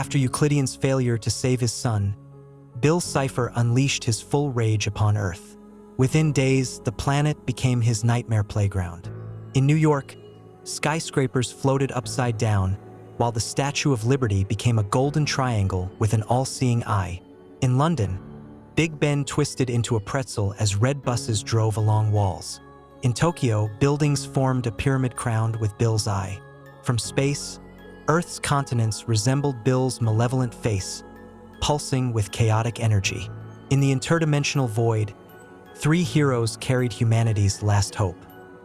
After Euclidean's failure to save his son, Bill Cipher unleashed his full rage upon Earth. Within days, the planet became his nightmare playground. In New York, skyscrapers floated upside down, while the Statue of Liberty became a golden triangle with an all-seeing eye. In London, Big Ben twisted into a pretzel as red buses drove along walls. In Tokyo, buildings formed a pyramid crowned with Bill's eye. From space, Earth's continents resembled Bill's malevolent face, pulsing with chaotic energy. In the interdimensional void, three heroes carried humanity's last hope.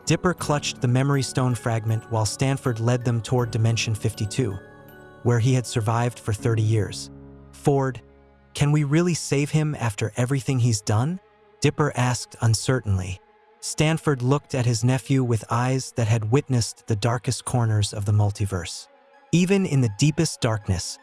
Dipper clutched the Memory Stone fragment while Stanford led them toward Dimension 52, where he had survived for 30 years. Ford, can we really save him after everything he's done? Dipper asked uncertainly. Stanford looked at his nephew with eyes that had witnessed the darkest corners of the multiverse. Even in the deepest darkness,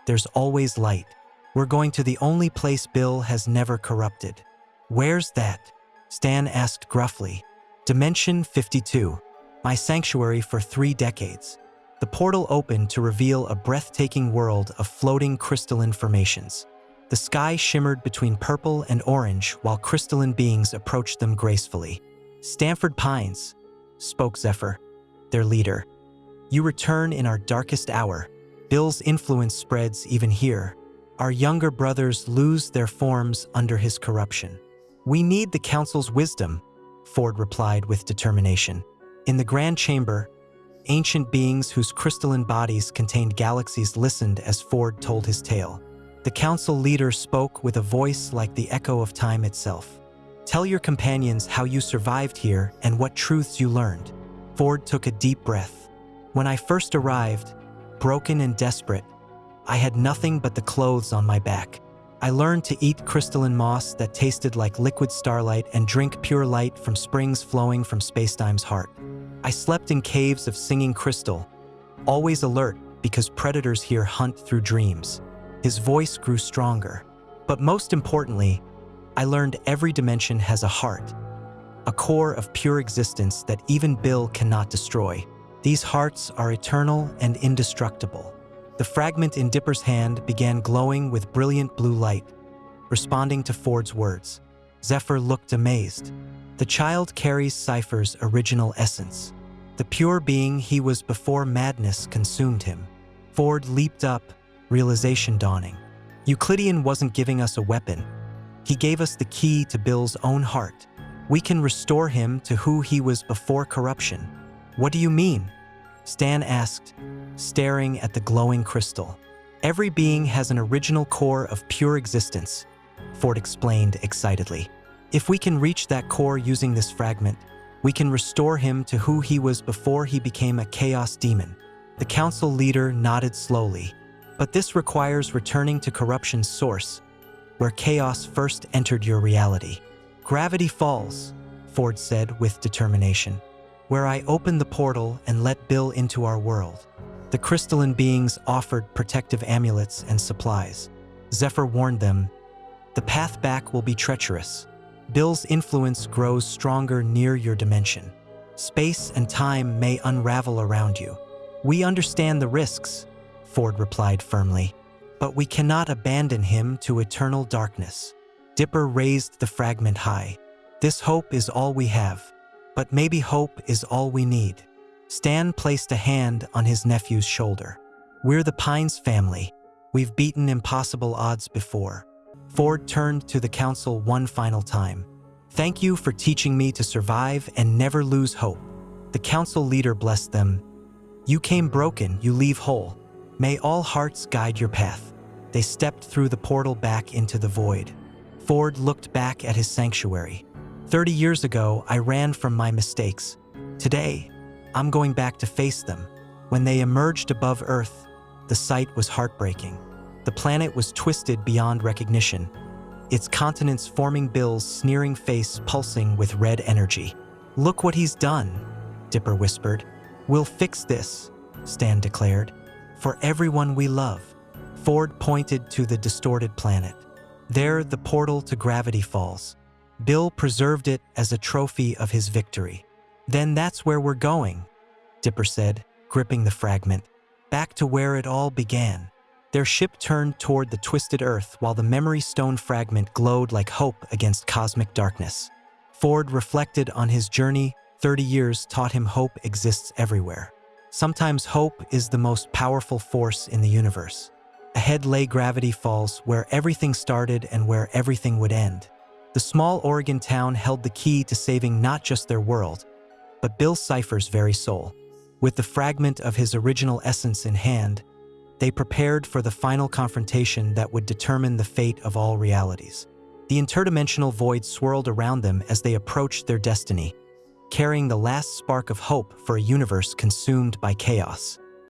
there's always light. We're going to the only place Bill has never corrupted. Where's that? Stan asked gruffly. Dimension 52, my sanctuary for 3 decades. The portal opened to reveal a breathtaking world of floating crystalline formations. The sky shimmered between purple and orange while crystalline beings approached them gracefully. Stanford Pines, spoke Zephyr, their leader. You return in our darkest hour. Bill's influence spreads even here. Our younger brothers lose their forms under his corruption. We need the Council's wisdom, Ford replied with determination. In the Grand Chamber, ancient beings whose crystalline bodies contained galaxies listened as Ford told his tale. The Council leader spoke with a voice like the echo of time itself. Tell your companions how you survived here and what truths you learned. Ford took a deep breath. When I first arrived, broken and desperate, I had nothing but the clothes on my back. I learned to eat crystalline moss that tasted like liquid starlight and drink pure light from springs flowing from spacetime's heart. I slept in caves of singing crystal, always alert because predators here hunt through dreams. His voice grew stronger. But most importantly, I learned every dimension has a heart, a core of pure existence that even Bill cannot destroy. These hearts are eternal and indestructible. The fragment in Dipper's hand began glowing with brilliant blue light, responding to Ford's words. Zephyr looked amazed. The child carries Cipher's original essence, the pure being he was before madness consumed him. Ford leaped up, realization dawning. Euclidean wasn't giving us a weapon. He gave us the key to Bill's own heart. We can restore him to who he was before corruption. What do you mean? Stan asked, staring at the glowing crystal. Every being has an original core of pure existence, Ford explained excitedly. If we can reach that core using this fragment, we can restore him to who he was before he became a chaos demon. The council leader nodded slowly. But this requires returning to corruption's source, where chaos first entered your reality. Gravity Falls, Ford said with determination, where I opened the portal and let Bill into our world. The crystalline beings offered protective amulets and supplies. Zephyr warned them, the path back will be treacherous. Bill's influence grows stronger near your dimension. Space and time may unravel around you. We understand the risks, Ford replied firmly, but we cannot abandon him to eternal darkness. Dipper raised the fragment high. This hope is all we have, but maybe hope is all we need. Stan placed a hand on his nephew's shoulder. We're the Pines family. We've beaten impossible odds before. Ford turned to the council one final time. Thank you for teaching me to survive and never lose hope. The council leader blessed them. You came broken, you leave whole. May all hearts guide your path. They stepped through the portal back into the void. Ford looked back at his sanctuary. 30 years ago, I ran from my mistakes. Today, I'm going back to face them. When they emerged above Earth, the sight was heartbreaking. The planet was twisted beyond recognition, its continents forming Bill's sneering face pulsing with red energy. Look what he's done, Dipper whispered. We'll fix this, Stan declared. For everyone we love. Ford pointed to the distorted planet. There, the portal to Gravity Falls. Bill preserved it as a trophy of his victory. Then that's where we're going, Dipper said, gripping the fragment. Back to where it all began. Their ship turned toward the twisted Earth while the memory stone fragment glowed like hope against cosmic darkness. Ford reflected on his journey. 30 years taught him hope exists everywhere. Sometimes hope is the most powerful force in the universe. Ahead lay Gravity Falls, where everything started and where everything would end. The small Oregon town held the key to saving not just their world, but Bill Cipher's very soul. With the fragment of his original essence in hand, they prepared for the final confrontation that would determine the fate of all realities. The interdimensional void swirled around them as they approached their destiny, carrying the last spark of hope for a universe consumed by chaos.